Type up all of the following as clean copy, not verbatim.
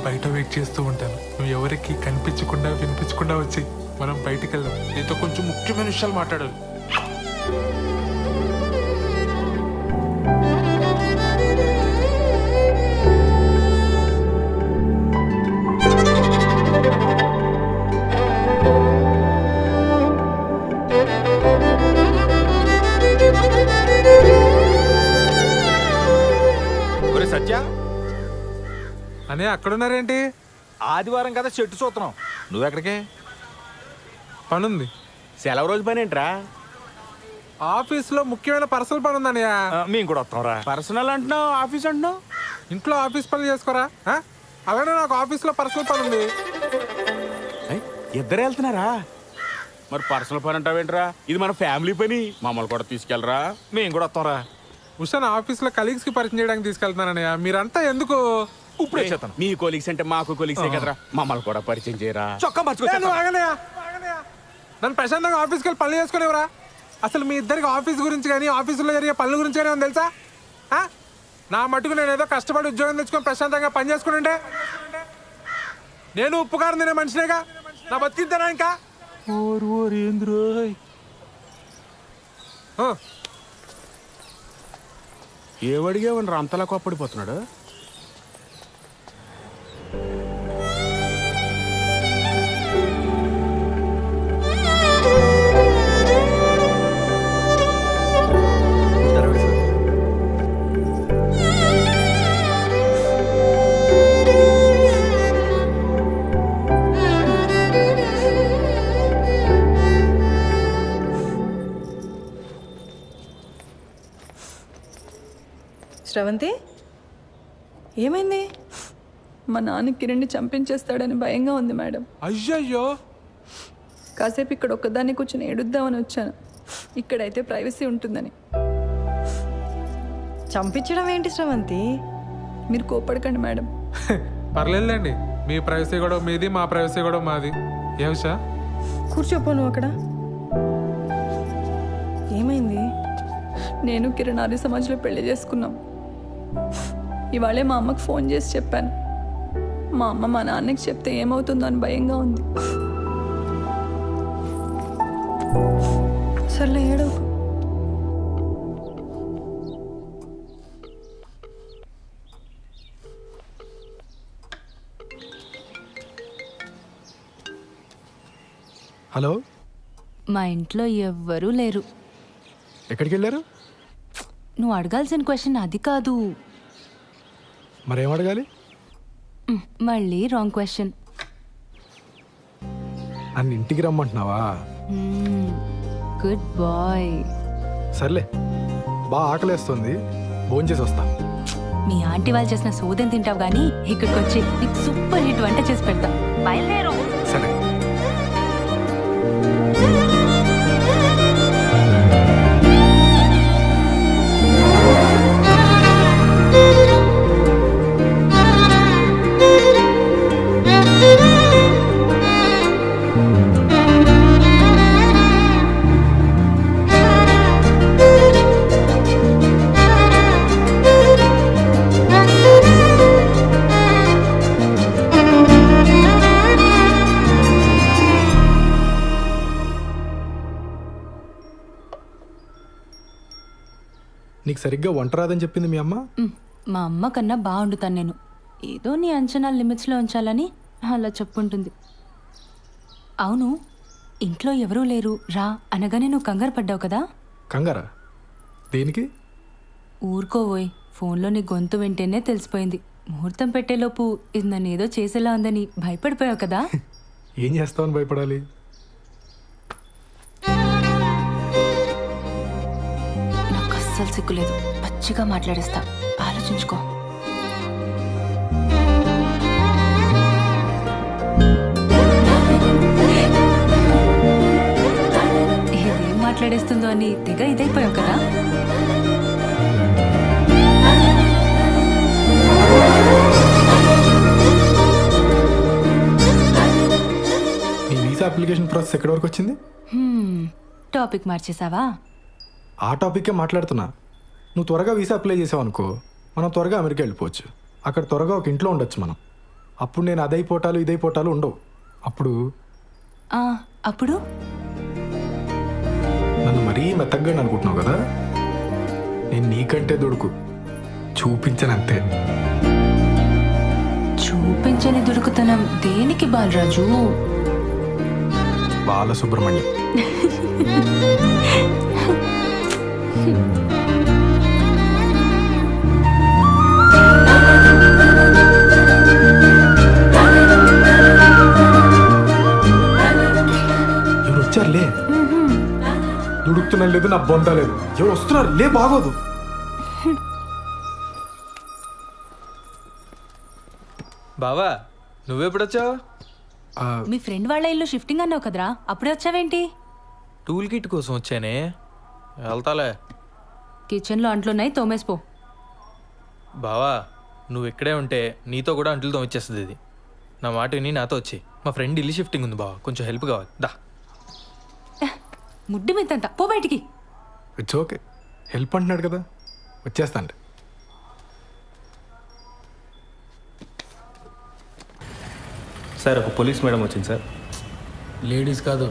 బయట వెయిట్ చేస్తూ ఉంటాను. నువ్వు ఎవరికి కనిపించకుండా వినిపించకుండా వచ్చి మనం బయటికి వెళ్దాం. నీతో కొంచెం ముఖ్యమైన విషయాలు మాట్లాడాలి. సత్య అనే అక్కడున్నారేంటి? ఆదివారం కదా చెట్టు చూస్తున్నాం. నువ్వెక్కడికే? పనుంది. సెలవు రోజు పని ఏంట్రా? ఆఫీస్లో ముఖ్యమైన పర్సనల్ పని ఉందన్నయ్య. మేము కూడా వస్తాంరా. పర్సనల్ అంటున్నావు, ఆఫీస్ అంటున్నావు. ఇంట్లో ఆఫీస్ పనులు చేసుకోరా? అలానే నాకు ఆఫీస్లో పర్సనల్ పని ఉంది. ఇద్దరు వెళ్తున్నారా? మరి పర్సనల్ పని అంటావేంట్రా? ఇది మన ఫ్యామిలీ పని, మమ్మల్ని కూడా తీసుకెళ్ళరా. మేము కూడా వస్తాంరా. ఉషాన్ ఆఫీస్లో కలీగ్స్ కి పరిచయం చేయడానికి తీసుకెళ్తున్నానయ్య. మీరంతా ఎందుకు? ఇప్పుడే చేస్తాను. మీ కొలీగ్స్ అంటే మాకు కొలీగ్సే కదరా, మమ్మల్ని కూడా పరిచయం చేయరా. చొక్కా నన్ను ప్రశాంతంగా ఆఫీస్కి వెళ్ళి పనులు చేసుకునేవరా? అసలు మీ ఇద్దరికి ఆఫీస్ గురించి కానీ ఆఫీసులో జరిగే పనుల గురించి కానీ ఏమో తెలుసా? నా మటుకు నేను ఏదో కష్టపడి ఉద్యోగం తెచ్చుకొని ప్రశాంతంగా పని చేసుకుంటే నేను ఉప్పు కారం తినే మనిషినేగా. నా బతికిద్దానా ఇంకా? ఏమడిగావని అంతలా కోప్పడిపోతున్నాడు? శ్రవంతి, ఏమైంది? మా నాన్న కిరణ్ని చంపించేస్తాడని భయంగా ఉంది మేడం. అయ్యయ్యో. కాసేపు ఇక్కడ ఒక్కదాన్ని కూర్చొని ఏడుద్దామని వచ్చాను. ఇక్కడైతే ప్రైవసీ ఉంటుందని. చంపించడం ఏంటి శ్రవంతి? మీరు కోపడకండి మేడం. పర్లేదులేండి, మీ ప్రైవసీ కూడా మీది, మా ప్రైవసీ కూడా మాది. ఏ ఉషా, కూర్చోపో నువ్వు అక్కడ. ఏమైంది? నేను కిరణ్ ఆర్య సమాజ్లో పెళ్లి చేసుకున్నాం. ఇవాళే మా అమ్మకు ఫోన్ చేసి చెప్పాను. మా అమ్మ మా నాన్నకి చెప్తే ఏమవుతుందో అని భయంగా ఉంది. సర్లే, ఏడవు. హలో, మా ఇంట్లో ఎవ్వరూ లేరు. ఎక్కడికి వెళ్ళారు? నువ్వు అడగాల్సిన క్వశ్చన్ అది కాదు. మరేం అడగాలి? మళ్ళీ రాంగ్ క్వశ్చన్. నన్ను ఇంటికి రమ్మంటున్నావా? Good bye. సర్లే, బాగా ఆకలేస్తుంది, భోంచేసి వస్తా. మీ ఆంటీ వాళ్ళు చేసిన సోదం తింటావు కానీ ఇక్కడికి వచ్చి నీకు సూపర్ హిట్ వంట చేసి పెడతా. బయలుదేరు. సరే. నీకు సరిగ్గా వంట రాదని చెప్పింది మీ అమ్మ? మా అమ్మ కన్నా బాగుండుతాను నేను. ఏదో నీ అంచనా లిమిట్స్లో ఉంచాలని అలా చెప్పుంటుంది. అవును, ఇంట్లో ఎవరూ లేరు రా అనగానే నువ్వు కంగారు పడ్డావు కదా? కంగారా? దేనికి? ఊరుకోవోయ్, ఫోన్లో నీ గొంతు వింటేనే తెలిసిపోయింది. ముహూర్తం పెట్టేలోపు ఇది నన్ను ఏదో చేసేలా ఉందని భయపడిపోయావు కదా? ఏం చేస్తావని భయపడాలి? నాకు అస్సలు సిగ్గులేదు, పచ్చిగా మాట్లాడేస్తా. ఆలోచించుకో. ఇదేం మాట్లాడేస్తుందో అని తెగ ఇదైపోయావు కదా? నీ వీసా అప్లికేషన్ ప్రాసెస్ ఎక్కడి వరకు వచ్చింది? టాపిక్ మార్చేసావా? ఆ టాపిక్కే మాట్లాడుతున్నా. నువ్వు త్వరగా వీసా అప్లై చేసావు అనుకో, మనం త్వరగా అమెరికా వెళ్ళిపోవచ్చు. అక్కడ త్వరగా ఒక ఇంట్లో ఉండొచ్చు మనం. అప్పుడు నేను అదైపోటాలు ఇదైపోటాలు ఉండవు. అప్పుడు ఆ, అప్పుడు నన్ను మరీ మెత్తగ్గా అనుకుంటున్నావు కదా, నేను నీకంటే దొడుకు చూపించనంతే. చూపించని దుడుకుతనం దేనికి బాలరాజు? బాలసుబ్రహ్మణ్యం. ఎవరు వచ్చారులే, దుడుకుతున్నా లేదు, నా బొంద లేదు, ఎవరు వస్తున్నారు లే, బాగోదు. బావా నువ్వెప్పుడొచ్చావు? మీ ఫ్రెండ్ వాళ్ళ ఇల్లు షిఫ్టింగ్ అన్నావు కదరా, అప్పుడే వచ్చావేంటి? టూల్ కిట్ కోసం వచ్చానే, వెళ్తాలే. కిచెన్లో అంట్లున్నాయి, తోమేసిపో. బావా నువ్వు ఇక్కడే ఉంటే నీతో కూడా అంట్లు తోమిచ్చేస్తుంది ఇది. నా మాట విని నాతో వచ్చి, మా ఫ్రెండ్ ఇల్లు షిఫ్టింగ్ ఉంది బావా, కొంచెం హెల్ప్ కావాలి. దా. ముడ్డి మీదంతా పో బయటికి. ఇట్స్ ఓకే, హెల్ప్ అంటున్నాడు కదా, వచ్చేస్తాను. సార్ ఒక పోలీస్ మేడం వచ్చింది సార్. లేడీస్ కాదు,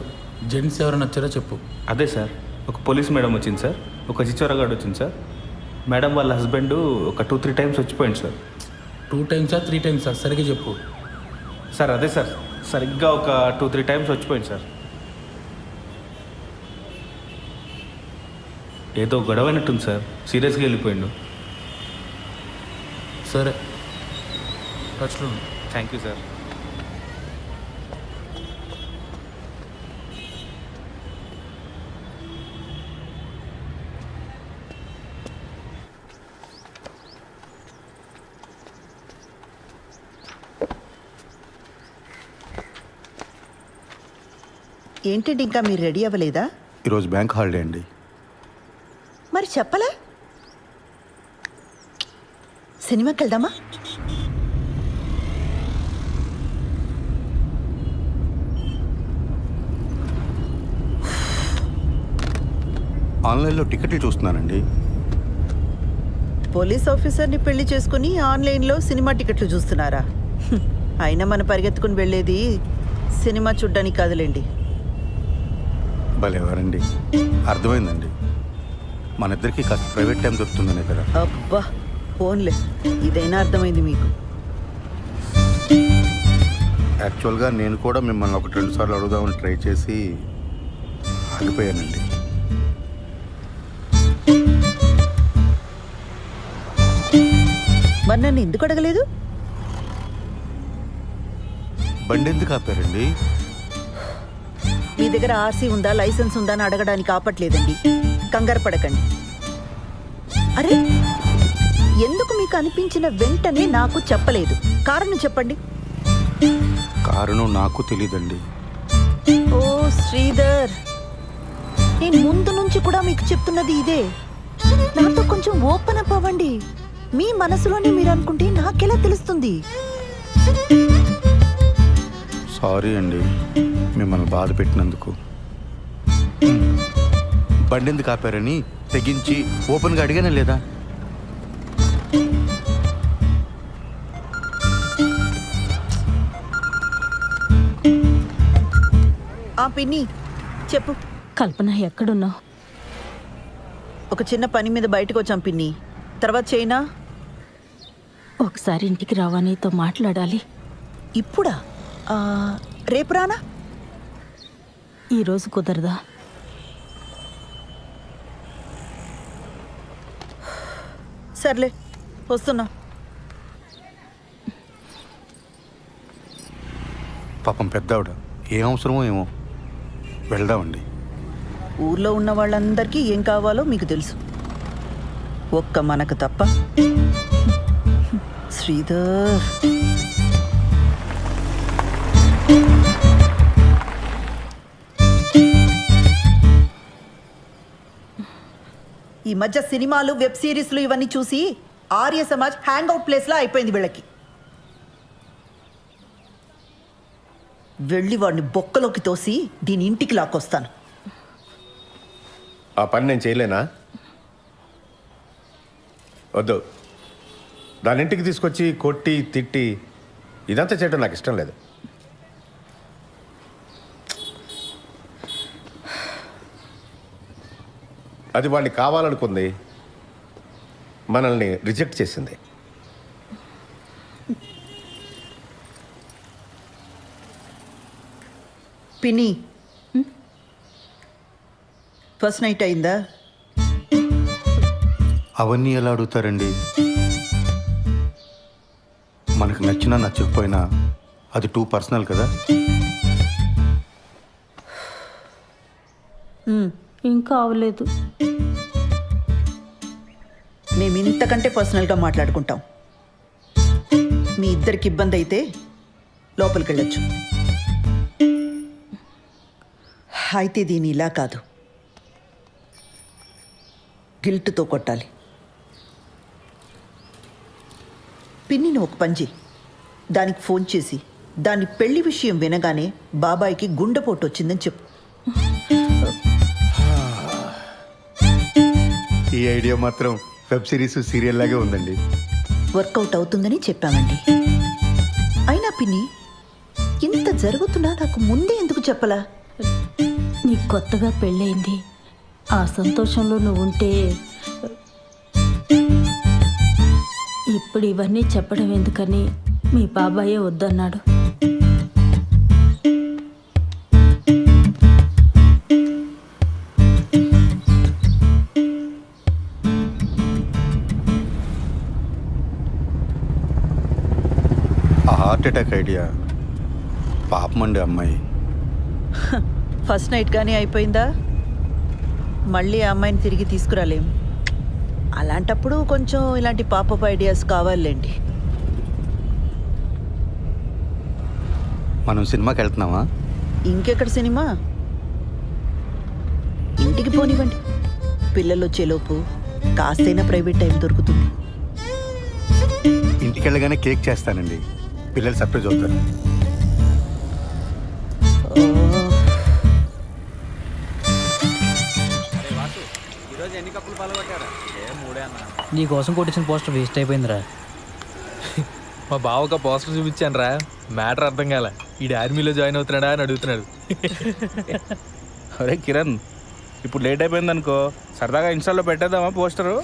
జెంట్స్ ఎవరైనా వచ్చారో చెప్పు. అదే సార్, ఒక పోలీస్ మేడం వచ్చింది సార్, ఒక చిచ్చోరగాడు వచ్చింది సార్. మేడం వాళ్ళ హస్బెండ్ ఒక 2-3 టైమ్స్ వచ్చిపోయింది సార్. 2 టైమ్సా 3 టైమ్సా సరిగ్గా చెప్పు. సార్ అదే సార్, సరిగ్గా ఒక 2-3 టైమ్స్ వచ్చిపోయింది సార్. ఏదో గొడవైనట్టుంది సార్, సీరియస్గా వెళ్ళిపోయిండు. సరే టచ్లో ఉండు. Thank you sir. ఏంటండి ఇంకా మీరు రెడీ అవ్వలేదా? ఈరోజు బ్యాంక్ హాలిడే అండి. మరి చెప్పలా? సినిమాకి వెళ్దామా? ఆన్లైన్లో టికెట్లు చూస్తున్నానండి. పోలీస్ ఆఫీసర్ని పెళ్లి చేసుకుని ఆన్లైన్లో సినిమా టికెట్లు చూస్తున్నారా? అయినా మన పరిగెత్తుకుని వెళ్ళేది సినిమా చూడ్డానికి కాదులేండి. భలేవారండి, అర్థమైందండి. మన ఇద్దరికి కాస్త ప్రైవేట్ టైం దొరుకుతుందనే కదా. అబ్బా ఫోన్లే, ఇదైనా అర్థమైంది మీకు. యాక్చువల్గా నేను కూడా మిమ్మల్ని 1-2 సార్లు అడుగుదామని ట్రై చేసి ఆగిపోయానండి. మరి నన్ను ఎందుకు అడగలేదు? బండి ఎందుకు ఆపారండి? మీ దగ్గర ఆర్సీ ఉందా, లైసెన్స్ ఉందా అని అడగడానికి ఆపట్లేదండి. కంగారు పడకండి. అరే ఎందుకు మీకు అనిపించిన వెంటనే నాకు చెప్పలేదు? కారణం చెప్పండి. కారణం నాకు తెలీదండి. ఓ శ్రీధర్, నేను ముందు నుంచి కూడా మీకు చెప్తున్నది ఇదే. నాతో కొంచెం ఓపెన్ అప్ అవ్వండి. మీ మనసులోనే మీరు అనుకుంటే నాకెలా తెలుస్తుంది? సారీ అండి మిమ్మల్ని బాధ పెట్టినందుకు. బండి ఎందుకు ఆపారని తెగించి ఓపెన్గా అడిగానే లేదా? ఆ పిన్ని చెప్పు. కల్పన ఎక్కడున్నావు? ఒక చిన్న పని మీద బయటకు వచ్చాం పిన్ని, తర్వాత చైనా. ఒకసారి ఇంటికి రావా, నీతో మాట్లాడాలి. ఇప్పుడా? రేపు రానా? ఈరోజు కుదరదా? సర్లే వస్తున్నా. పాపం పెద్దావిడ, ఏం అవసరమో ఏమో, వెళ్దామండి. ఊర్లో ఉన్న వాళ్ళందరికీ ఏం కావాలో మీకు తెలుసు, ఒక్క మనకు తప్ప. శ్రీధర్, ఈ మధ్య సినిమాలు, వెబ్ సిరీస్లు ఇవన్నీ చూసి ఆర్య సమాజ్ హ్యాంగ్ అవుట్ ప్లేస్లా అయిపోయింది వీళ్ళకి. వెళ్ళి వాడిని బొక్కలోకి తోసి దీని ఇంటికి లాక్కొస్తాను. ఆ పని నేను చేయలేనా? వద్దు, దాని ఇంటికి తీసుకొచ్చి కొట్టి తిట్టి ఇదంతా చేయడం నాకు ఇష్టం లేదు. అది వాడిని కావాలనుకుంది, మనల్ని రిజెక్ట్ చేసింది. పిన్ని, ఫస్ట్ నైట్ అయిందా? అవన్నీ ఎలా అడుగుతారండి? మనకు నచ్చినా నచ్చకపోయినా అది టూ పర్సనల్ కదా. ఇంకా అవలేదు. మేము ఇంతకంటే పర్సనల్గా మాట్లాడుకుంటాం. మీ ఇద్దరికి ఇబ్బంది అయితే లోపలికి వెళ్ళొచ్చు. అయితే దీని ఇలా కాదు, గిల్ట్తో కొట్టాలి. పిన్నిని ఒక పని చెయ్యి, దానికి ఫోన్ చేసి దాని పెళ్లి విషయం వినగానే బాబాయికి గుండెపోటు వచ్చిందని చెప్పు. ఈ ఐడియా మాత్రం వెబ్ సిరీస్ సీరియల్ లాగే ఉందండి. వర్కౌట్ అవుతుందని చెప్పామండి. అయినా పిన్ని, ఇంత జరుగుతున్నా నాకు ముందే ఎందుకు చెప్పలా? నీకు కొత్తగా పెళ్ళయింది, ఆ సంతోషంలో నువ్వు ఉంటే ఇప్పుడు ఇవన్నీ చెప్పడం ఎందుకని మీ బాబాయే వద్దన్నాడు. ఆ హార్ట్ అటాక్ ఐడియా పాపమండి అమ్మాయి. ఫస్ట్ నైట్ కానీ అయిపోయిందా? మళ్ళీ ఆ అమ్మాయిని తిరిగి తీసుకురాలేం. అలాంటప్పుడు కొంచెం ఇలాంటి పాపప్ ఐడియాస్ కావాలండి. మనం సినిమాకి వెళ్తున్నామా? ఇంకెక్కడ సినిమా? ఇంటికి పోనివ్వండి, పిల్లలు వచ్చేలోపు కాస్తైనా ప్రైవేట్ టైం దొరుకుతుంది. ఇంటికి వెళ్ళగానే కేక్ చేస్తానండి, పిల్లలు సర్ప్రైజ్ అవుతారు. నీ కోసం కొట్టించిన పోస్టర్ వేస్ట్ అయిపోయిందిరా. మా బావ ఒక పోస్టర్ చూపించాను రా, మ్యాటర్ అర్థం కాల. ఈ ఆర్మీలో జాయిన్ అవుతున్నాడా అని అడుగుతున్నాడు. అరే కిరణ్, ఇప్పుడు లేట్ అయిపోయింది అనుకో, సరదాగా ఇన్స్టాల్లో పెట్టేద్దామా పోస్టరు?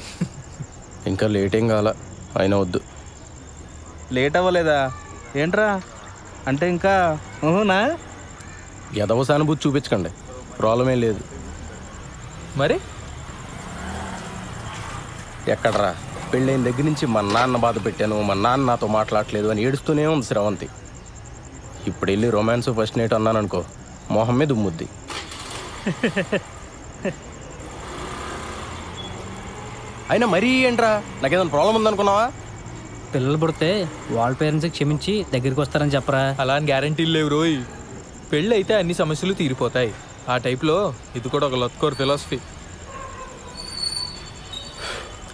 ఇంకా లేట్ ఏం కావాలా, అయినా వద్దు. లేట్ అవ్వలేదా ఏంట్రా? అంటే ఇంకా ఊహునా? ఎదవ సానుభూతి చూపించకండి, ప్రాబ్లం ఏం లేదు. మరి ఎక్కడరా, పెళ్ళైన దగ్గర నుంచి మా నాన్న బాధ పెట్టాను, మా నాన్న నాతో మాట్లాడలేదు అని ఏడుస్తూనే ఉంది శ్రవంతి. ఇప్పుడు వెళ్ళి రొమాన్స్ ఫస్ట్ నైట్ అన్నాను అనుకో, మొహం మీద ఉమ్ముద్ది. అయినా మరీ ఏంట్రా, నాకేదైనా ప్రాబ్లం ఉందనుకున్నావా? పిల్లలు పుడితే వాళ్ళ పేరెంట్స్కి క్షమించి దగ్గరికి వస్తారని చెప్పరా. అలా అని గ్యారంటీలు లేవు రోయ్. పెళ్ళి అయితే అన్ని సమస్యలు తీరిపోతాయి. ఆ టైప్లో ఇది కూడా ఒక లత్కోర్ ఫిలాసఫీ.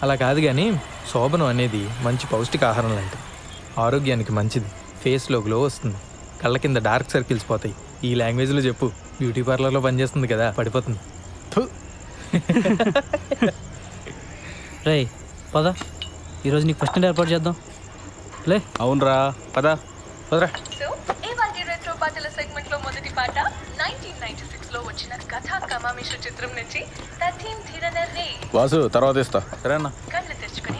అలా కాదు కానీ శోభనం అనేది మంచి పౌష్టికాహారం లాంటిది. ఆరోగ్యానికి మంచిది, ఫేస్లో గ్లో వస్తుంది, కళ్ళ కింద డార్క్ సర్కిల్స్ పోతాయి. ఈ లాంగ్వేజ్లో చెప్పు, బ్యూటీ పార్లర్లో పనిచేస్తుంది కదా, పడిపోతుంది. రే పద, ఈరోజు నీకు ఫస్ట్ నైట్ ఏర్పాటు చేద్దాం. లే. అవునరా, పదా పదరా. రెట్రో పాటల సెగ్మెంట్ లో మొదటి పాట 1996 లో వచ్చిన కథా కమామిషు చిత్రం నుంచి తథీం ధిరనర్రే. వాసు తర్వాత ఇస్తా. సరే అన్న. కళ్ళు తెరుచుకొని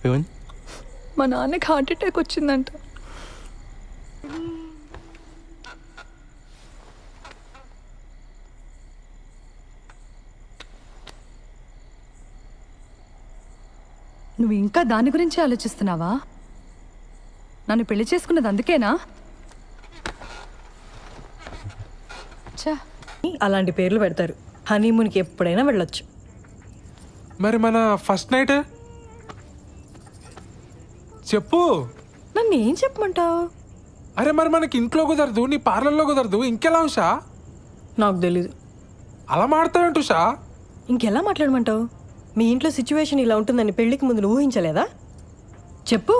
ఏమైంది? మా నాన్నకి హార్ట్ అటాక్ వచ్చిందంట. నువ్వు ఇంకా దాని గురించి ఆలోచిస్తున్నావా? నన్ను పెళ్లి చేసుకున్నది అందుకేనా? అలాంటి పేర్లు పెడతారు. హనీమూన్కి ఎప్పుడైనా వెళ్ళొచ్చు. మరి మన ఫస్ట్ నైట్ చెప్పు. నన్ను ఏం చెప్పమంటావు? అరే మరి మనకి ఇంట్లో కుదరదు, నీ పార్లర్లో కుదరదు, ఇంకెలా ఉషా? నాకు తెలీదు. అలా మాడతావేంటి ఉషా? ఇంకెలా మాట్లాడమంటావు? మీ ఇంట్లో సిచ్యువేషన్ ఇలా ఉంటుందని పెళ్లికి ముందు నువ్వు ఊహించలేదా? చెప్పు.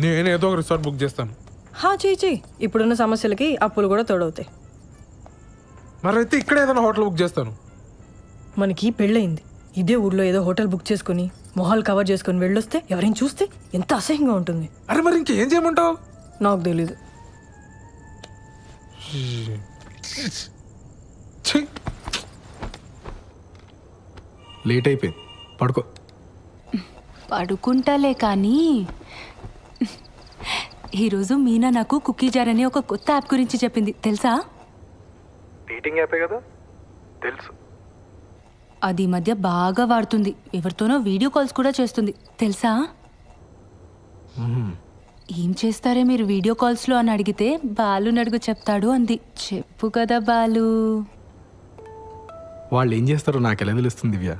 నేనేదో ఒక రిసార్ట్ బుక్ చేస్తాను. చెయ్యి. ఇప్పుడున్న సమస్యలకి అప్పులు కూడా తోడవుతాయి. మరైతే ఇక్కడ ఏదైనా హోటల్ బుక్ చేస్తాను. మనకి పెళ్ళయింది, ఇదే ఊర్లో ఏదో హోటల్ బుక్ చేసుకుని మొహాలు కవర్ చేసుకుని వెళ్ళొస్తే ఎవరైనా చూస్తే ఎంత అసహ్యంగా ఉంటుంది. అరే మరి ఇంకేం చేయమంటావు? నాకు తెలీదు. ఛీ! లేట్ అయిపోయింది, పడుకో. పడుకుంటాలే కానీ ఈరోజు మీనా నాకు కుకీ జార్ అనే ఒక కొత్త యాప్ గురించి చెప్పింది, తెలుసా? డేటింగ్ యాపే కదా, తెలుసు. అది ఈ మధ్య బాగా వాడుతుంది. ఎవరితోనో వీడియో కాల్స్ కూడా చేస్తుంది, తెలుసా? ఏం చేస్తారే మీరు వీడియో కాల్స్లో అని అడిగితే బాలు నడుగు చెప్తాడు అంది. చెప్పు కదా బాలు. వాళ్ళు ఏం చేస్తారో నాకు ఎలా తెలుస్తుంది దివ్య?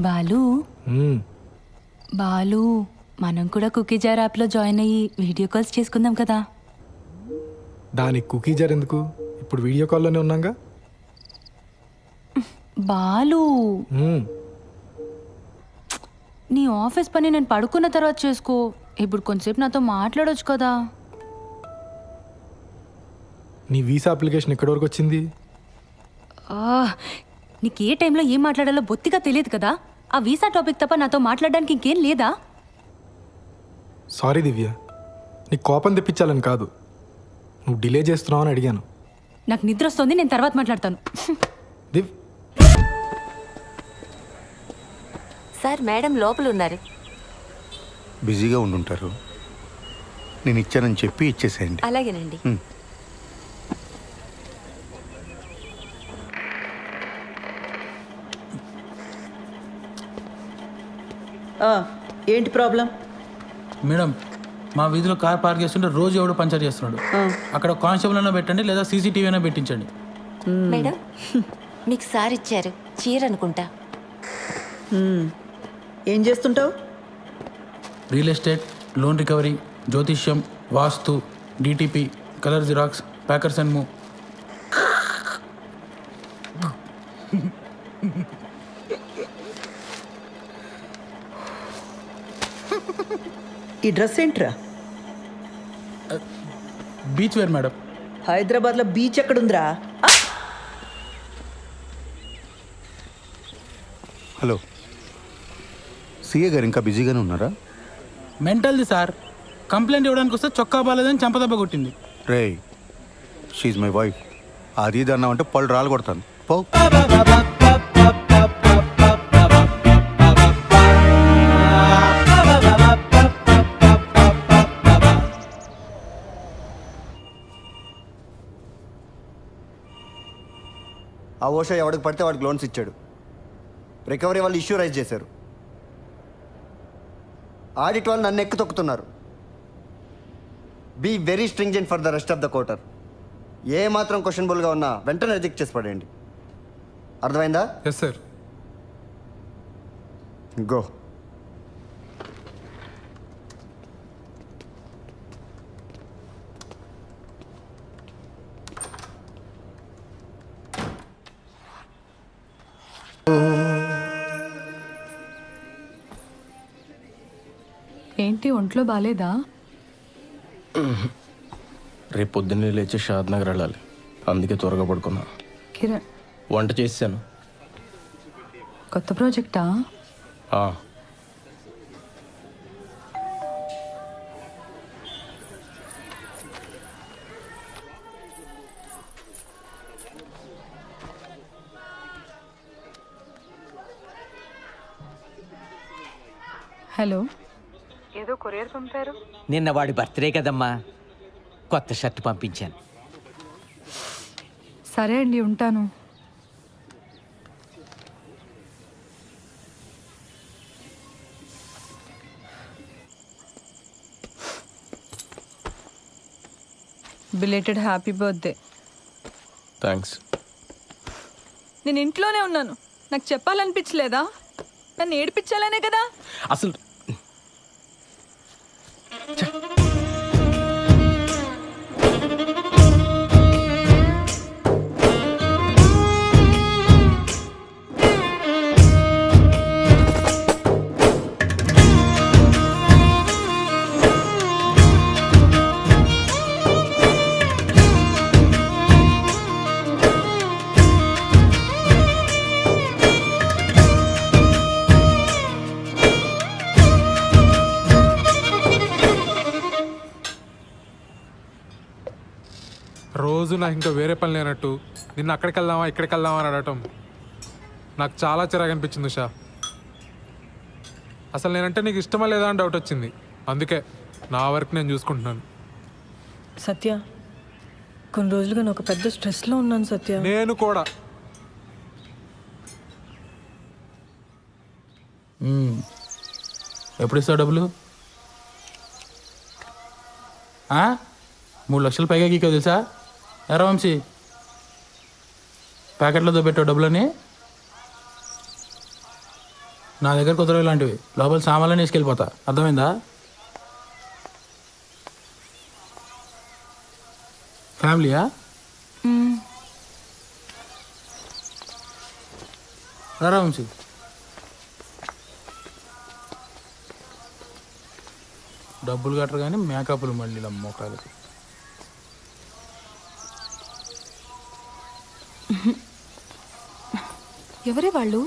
బాలు బాలు మనం కూడా కుకీ జార్ యాప్లో జాయిన్ అయ్యి వీడియో కాల్స్ చేసుకుందాం కదా. దానికి కుకీ జార్ ఎందుకు? ఇప్పుడు వీడియో కాల్లోనే ఉన్నాగా. బాలు నీ ఆఫీస్ పని నేను పడుకున్న తర్వాత చేసుకో. ఇప్పుడు కొంచెంసేపు నాతో మాట్లాడొచ్చు కదా. నీ వీసా అప్లికేషన్ ఎక్కడి వరకు వచ్చింది? నీకు ఏ టైంలో ఏం మాట్లాడాలో బొత్తిగా తెలియదు కదా. ఆ వీసా టాపిక్ తప్ప నాతో మాట్లాడడానికి ఇంకేం లేదా? సారీ దివ్య, నీ కోపం తెప్పించాలని కాదు, నువ్వు డిలే చేస్తున్నావు అని అడిగాను. నాకు నిద్ర వస్తుంది, నేను తర్వాత మాట్లాడతాను. దివ్ సార్, మేడం లోపల ఉన్నారు. బిజీగా ఉండుంటారు. నేను ఇచ్చానని చెప్పి ఇచ్చేసేయండి. అలాగేనండి. ఏంటి ప్రాబ్లం? మేడం, మా వీధిలో కార్ పార్క్ చేస్తుంటే రోజు ఎవడు పంచర్ చేస్తున్నాడు. అక్కడ కానిస్టేబుల్ అయినా పెట్టండి, లేదా సీసీటీవీ అయినా పెట్టించండి. మేడం, మీకు సార్ ఇచ్చారు చీర అనుకుంటా. ఏం చేస్తుంటావు? రియల్ ఎస్టేట్, లోన్ రికవరీ, జ్యోతిష్యం, వాస్తు, DTP, colour xerox, packers and move. ఈ డ్రెస్ ఏంట్రా? Beach wear madam. హైదరాబాద్లో బీచ్ ఎక్కడుందిరా? హలో, సిఏ గారు ఇంకా బిజీగానే ఉన్నారా? మెంటల్ది సార్, కంప్లైంట్ ఇవ్వడానికి వస్తే చొక్కా బాలేదని చంపదెబ్బ కొట్టింది. రే, షీఈ్ మై వైఫ్. అది ఇది అన్నావంటే పళ్ళు రాలు కొడతాను. పో. ఆ ఓషా ఎవడికి పడితే వాడికి లోన్స్ ఇచ్చాడు. రికవరీ వాళ్ళు ఇష్యూ రైజ్ చేశారు. ఆడిట్ వాళ్ళు నన్ను ఎక్కి తొక్కుతున్నారు. Be very stringent for the rest of the quarter. ఏ మాత్రం క్వశ్చనబుల్గా ఉన్నా వెంటనే రిజెక్ట్ చేసి పడేయండి. అర్థమైందా? Yes sir. గో. ఏంటి ఒంట్లో బాలేదా? రేపు పొద్దున్నే లేచి షాద్ నగర్ వెళ్ళాలి, అందుకే త్వరగా పడుకున్నా. కిరణ్, వంట చేశాను. కొత్త ప్రాజెక్టా? హలో, ఏదో కొరియర్ పంపారు. నిన్న వాడి బర్త్డే కదమ్మా, కొత్త షర్ట్ పంపించాను. సరే అండి, ఉంటాను. Belated happy birthday. థ్యాంక్స్. నేను ఇంట్లోనే ఉన్నాను, నాకు చెప్పాలనిపించలేదా? నన్ను ఏడిపించాలనే కదా. అసలు రోజు నాకు ఇంకా వేరే పని లేనట్టు నిన్న అక్కడికి వెళ్దామా ఇక్కడికి వెళ్దామా అని అడగటం నాకు చాలా చిరాకు అనిపించింది ఉషా. అసలు నేనంటే నీకు ఇష్టమా లేదా అని డౌట్ వచ్చింది. అందుకే నా వర్క్ నేను చూసుకుంటున్నాను. సత్య, కొన్ని రోజులుగా నేను ఒక పెద్ద స్ట్రెస్లో ఉన్నాను సత్య. నేను కూడా. ఎప్పుడు ఇస్తావు డబ్బులు? 3 లక్షలు పైగా గీకో తెలుసా? ఎరా వంశీ, ప్యాకెట్లో పెట్టావు డబ్బులని. నా దగ్గర కుదరవు ఇలాంటివి. లోపల సామాన్లు వేసుకెళ్ళిపోతా, అర్థమైందా? ఫ్యామిలీయా? రా వంశీ. డబ్బులు కట్టరు కానీ మేకప్లు మళ్ళీ మొక్కలకి. ఎవరే వాళ్ళు?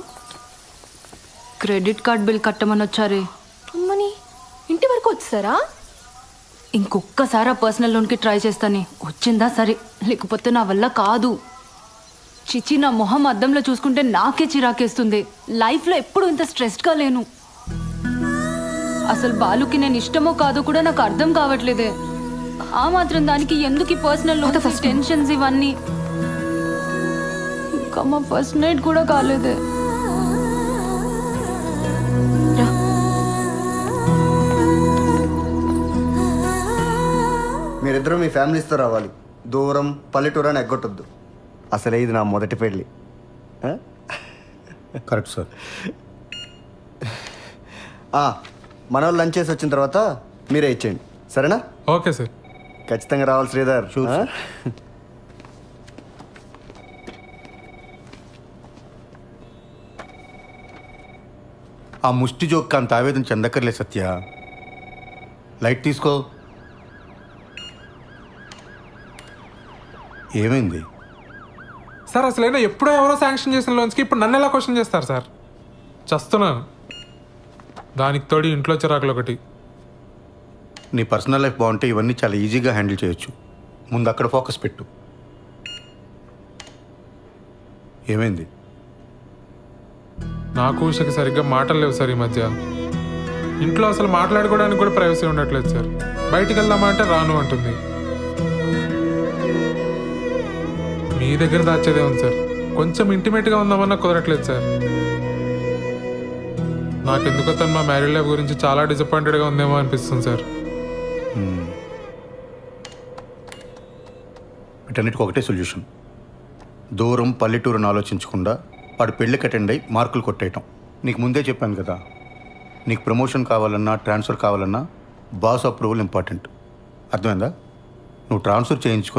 క్రెడిట్ కార్డ్ బిల్ కట్టమని వచ్చారే. అమ్మని ఇంటి వరకు వచ్చారా? ఇంకొక్కసారి ఆ పర్సనల్ లోన్కి ట్రై చేస్తానే. వచ్చిందా సరే, లేకపోతే నా వల్ల కాదు. చిచి, నా మొహం అద్దంలో చూసుకుంటే నాకే చిరాకేస్తుంది. లైఫ్లో ఎప్పుడు ఇంత స్ట్రెస్డ్గా లేను. అసలు బాలుకి నేను ఇష్టమో కాదో కూడా నాకు అర్థం కావట్లేదే. ఆ మాత్రం దానికి ఎందుకు ఈ పర్సనల్ లోన్, ఫస్ట్ టెన్షన్స్ ఇవన్నీ. ఇంకా మా ఫస్ట్ నైట్ కూడా కాలేదే. మీరిద్దరూ మీ ఫ్యామిలీస్తో రావాలి. దూరం పల్లెటూరు అని ఎగ్గొట్టొద్దు. అసలే ఇది నా మొదటి పెళ్ళి. Correct sir. మన వాళ్ళు లంచ్ చేసి వచ్చిన తర్వాత మీరే ఇచ్చేయండి, సరేనా? Okay sir. ఖచ్చితంగా రావాలి శ్రీధర్. ఆ ముష్టి జోక్ అంత ఆవేదన చెందక్కర్లే సత్య. లైట్ తీసుకో. ఏమైంది సార్? అసలైనా ఎప్పుడో ఎవరో శాంక్షన్ చేసిన లోన్స్కి ఇప్పుడు నన్ను ఎలా క్వశ్చన్ చేస్తారు సార్? చస్తున్నాను. దానికి తోడి ఇంట్లో చిరాకులు ఒకటి. నీ పర్సనల్ లైఫ్ బాగుంటే ఇవన్నీ చాలా ఈజీగా హ్యాండిల్ చేయొచ్చు. ముందు అక్కడ ఫోకస్ పెట్టు. ఏమైంది? నాకు ఉషకి సరిగ్గా మాటలు లేవు సార్ ఈ మధ్య. ఇంట్లో అసలు మాట్లాడుకోవడానికి కూడా ప్రైవసీ ఉండట్లేదు సార్. బయటికి వెళ్దామా అంటే రాను అంటుంది. మీ దగ్గర దాచేదే ఉంది సార్. కొంచెం ఇంటిమేట్గా ఉందామన్నా కుదరట్లేదు సార్. నాకెందుకో తను మా మ్యారీడ్ లైఫ్ గురించి చాలా డిసప్పాయింటెడ్గా ఉందేమో అనిపిస్తుంది సార్. వీటన్నిటికి ఒకటే సొల్యూషన్. దూరం పల్లెటూరుని ఆలోచించకుండా వాడు పెళ్ళికి అటెండ్ అయ్యి మార్కులు కొట్టేయటం. నీకు ముందే చెప్పాను కదా, నీకు ప్రమోషన్ కావాలన్నా ట్రాన్స్ఫర్ కావాలన్నా బాస్ అప్రూవల్ ఇంపార్టెంట్. అర్థమైందా? నువ్వు ట్రాన్స్ఫర్ చేయించుకో.